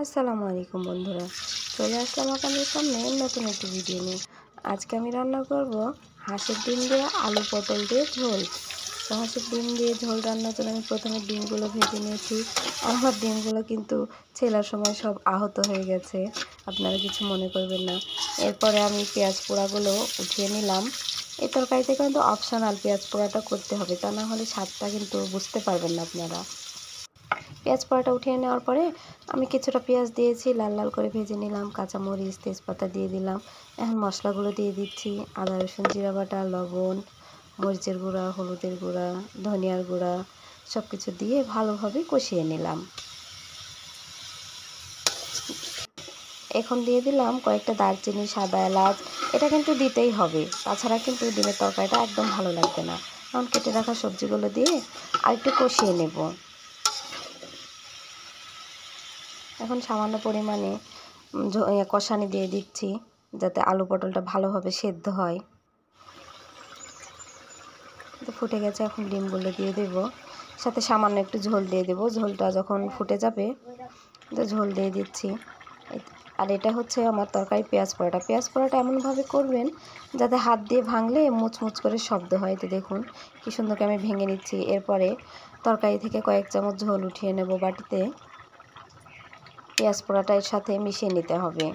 আসসালামু আলাইকুম বন্ধুরা, চলে আসলাম আপনাদের সামনে নতুন একটি ভিডিও নিয়ে। আজকে আমি রান্না করব হাঁসের ডিম দিয়ে আলু পটল দিয়ে ঝোল। তো হাঁসের ডিম দিয়ে ঝোল রান্নার জন্য আমি প্রথমে ডিমগুলো ভেজে নিয়েছি। আমার ডিমগুলো কিন্তু ছেলার সময় সব আহত হয়ে গেছে, আপনারা কিছু মনে করবেন না। এরপরে আমি পেঁয়াজ পোড়াগুলো উঠিয়ে নিলাম। এই তরকারিতে কিন্তু অপশনাল পেঁয়াজ পোড়াটা করতে হবে, তা না হলে স্বাদটা কিন্তু বুঝতে পারবেন না আপনারা। পেঁয়াজ পোড়াটা উঠিয়ে নেওয়ার পরে আমি কিছুটা পেঁয়াজ দিয়েছি, লাল লাল করে ভেজে নিলাম। কাঁচামরিচ তেজপাতা দিয়ে দিলাম। এখন মশলাগুলো দিয়ে দিচ্ছি: আদা রসুন জিরা বাটা, লবণ, মরিচের গুঁড়া, হলুদের গুঁড়া, ধনিয়ার গুঁড়া, সব কিছু দিয়ে ভালোভাবে কষিয়ে নিলাম। এখন দিয়ে দিলাম কয়েকটা দারচিনি, সাদা এলাচ। এটা কিন্তু দিতেই হবে, তাছাড়া কিন্তু ডিমের তরকারিটা একদম ভালো লাগবে না। এখন কেটে রাখা সবজিগুলো দিয়ে আরেকটু কষিয়ে নেব। এখন সামান্য পরিমাণে কষানি দিয়ে দিচ্ছি, যাতে আলু পটলটা ভালোভাবে সেদ্ধ হয়। তো ফুটে গেছে, এখন ডিমগুলো দিয়ে দেব, সাথে সামান্য একটু ঝোল দিয়ে দেব। ঝোলটা যখন ফুটে যাবে তো ঝোল দিয়ে দিচ্ছি। আর এটা হচ্ছে আমার তরকারি পেঁয়াজ পোড়াটা। পেঁয়াজ পোড়াটা এমনভাবে করবেন যাতে হাত দিয়ে ভাঙলে মুচমুচ করে শব্দ হয়। তো দেখুন কি সুন্দর আমি ভেঙে নিচ্ছি। এরপরে তরকারি থেকে কয়েক চামচ ঝোল উঠিয়ে নেব বাটিতে। পেঁয়াজ পোড়াটা এর সাথে মিশিয়ে নিতে হবে।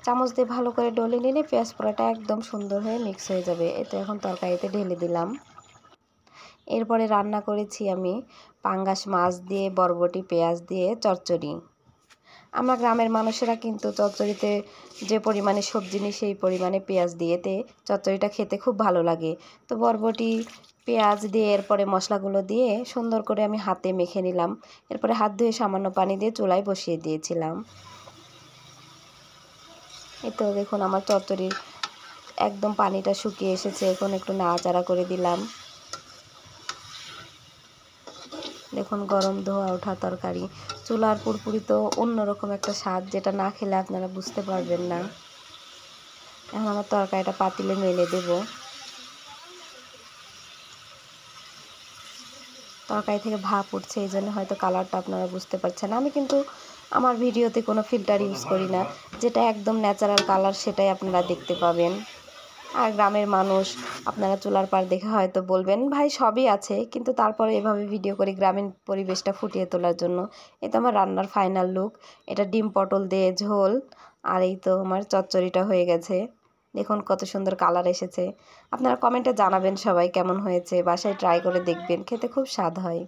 চামচ দিয়ে ভালো করে ডলে নিলে পেঁয়াজ পোড়াটা একদম সুন্দর হয়ে মিক্স হয়ে যাবে। এতে এখন তরকারিতে ঢেলে দিলাম। এরপরে রান্না করেছি আমি পাঙ্গাস মাছ দিয়ে বরবটি পেঁয়াজ দিয়ে চচ্চড়ি। আমরা গ্রামের মানুষেরা কিন্তু চচ্চড়িতে যে পরিমাণে সবজি নিই সেই পরিমাণে পেঁয়াজ দিয়েতে চচ্চড়িটা খেতে খুব ভালো লাগে। তো বরবটি পেঁয়াজ দিয়ে এরপরে মশলাগুলো দিয়ে সুন্দর করে আমি হাতে মেখে নিলাম। এরপরে হাত ধুয়ে সামান্য পানি দিয়ে চুলায় বসিয়ে দিয়েছিলাম। এই তো দেখুন আমার চচ্চড়ির একদম পানিটা শুকিয়ে এসেছে। এখন একটু নাড়াচাড়া করে দিলাম। দেখুন গরম ধোয়া ওঠা তরকারি, চুলার পুরপুরি তো অন্যরকম একটা স্বাদ, যেটা না খেলে আপনারা বুঝতে পারবেন না। এখন আমার তরকারিটা পাতিলে মেলে দেব। তরকারি থেকে ভাপ উঠছে, এই জন্য হয়তো কালারটা আপনারা বুঝতে পারছেন। আমি কিন্তু আমার ভিডিওতে কোনো ফিল্টার ইউজ করি না, যেটা একদম ন্যাচারাল কালার সেটাই আপনারা দেখতে পাবেন। আর গ্রামের মানুষ, আপনারা চুলার পাড় দেখে হয়তো বলবেন ভাই সবই আছে, কিন্তু তারপরে এভাবে ভিডিও করি গ্রামীণ পরিবেশটা ফুটিয়ে তোলার জন্য। এটা আমার রান্নার ফাইনাল লুক। এটা ডিম পটল দিয়ে ঝোল। আর এই তো আমার চচ্চড়িটা হয়ে গেছে। দেখুন কত সুন্দর কালার এসেছে। আপনারা কমেন্টে জানাবেন সবাই কেমন হয়েছে, বাসায় ট্রাই করে দেখবেন, খেতে খুব স্বাদ হয়।